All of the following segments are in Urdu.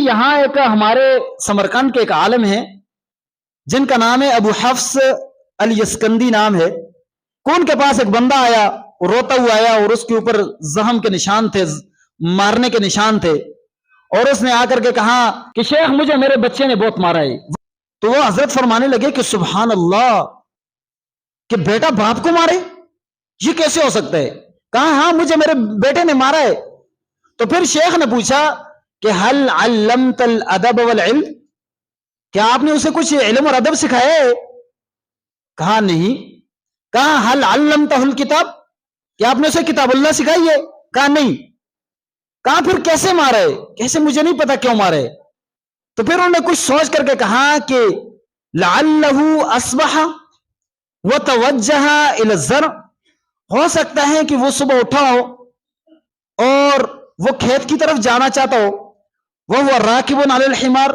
یہاں ایک ہمارے سمرقند کے ایک عالم ہیں جن کا نام ہے ابو حفص الیسکندی نام ہے. کون کے پاس ایک بندہ آیا، روتا ہوا آیا، اور اس کے اوپر زخم کے نشان تھے، مارنے کے نشان تھے، اور اس نے آ کر کے کہا کہ شیخ مجھے میرے بچے نے بہت مارا ہے. تو وہ حضرت فرمانے لگے کہ سبحان اللہ، کہ بیٹا باپ کو مارے، یہ کیسے ہو سکتا ہے؟ کہا ہاں مجھے میرے بیٹے نے مارا ہے. تو پھر شیخ نے پوچھا کہ حل علمت الادب والعلم، کیا آپ نے اسے کچھ علم اور ادب سکھایا ہے؟ کہا نہیں. کہا حل علمتہ الکتاب، کیا آپ نے اسے کتاب اللہ سکھائی ہے؟ کہا نہیں. کہا پھر کیسے مارا ہے؟ کیسے؟ مجھے نہیں پتا کیوں مارا ہے. تو پھر انہوں نے کچھ سوچ کر کے کہا کہ لعلہ اصبح وتوجہ الی الزرع، ہو سکتا ہے کہ وہ صبح اٹھا ہو اور وہ کھیت کی طرف جانا چاہتا ہو، وہ راکب علی الحمار،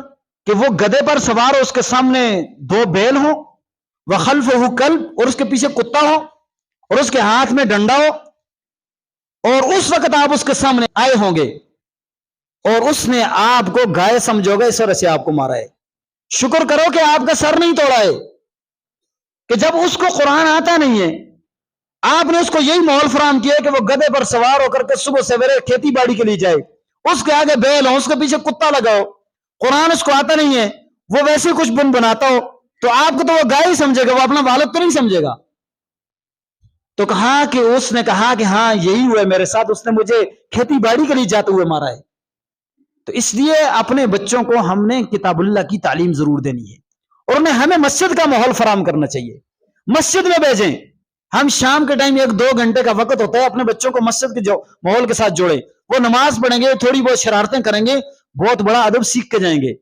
کہ وہ گدھے پر سوار ہو، اس کے سامنے دو بیل ہوں، وخلفہ کلب، اور اس کے پیچھے کتا ہو، اور اس کے ہاتھ میں ڈنڈا ہو، اور اس وقت آپ اس کے سامنے آئے ہوں گے اور اس نے آپ کو گائے سمجھو گا، اس وجہ سے آپ کو مارا ہے. شکر کرو کہ آپ کا سر نہیں توڑا ہے، کہ جب اس کو قرآن آتا نہیں ہے، آپ نے اس کو یہی ماحول فراہم کیا کہ وہ گدھے پر سوار ہو کر کے صبح سویرے کھیتی باڑی کے لیے جائے، اس کے آگے بیل ہو، اس کے پیچھے کتا لگاؤ، قرآن اس کو آتا نہیں ہے، وہ ویسے کچھ بن بناتا ہو، تو آپ کو تو وہ گائے ہی سمجھے گا، وہ اپنا والد تو نہیں سمجھے گا. تو کہا کہ اس نے کہا کہ ہاں یہی ہوا میرے ساتھ، اس نے مجھے کھیتی باڑی کے لیے جاتے ہوئے مارا ہے. تو اس لیے اپنے بچوں کو ہم نے کتاب اللہ کی تعلیم ضرور دینی ہے، اور انہیں ہمیں مسجد کا ماحول فراہم کرنا چاہیے، مسجد میں بھیجیں. ہم شام کے ٹائم 1-2 گھنٹے کا وقت ہوتا ہے، اپنے بچوں کو مسجد کے ماحول کے ساتھ جوڑیں، وہ نماز پڑھیں گے، تھوڑی بہت شرارتیں کریں گے، بہت بڑا ادب سیکھ کے جائیں گے.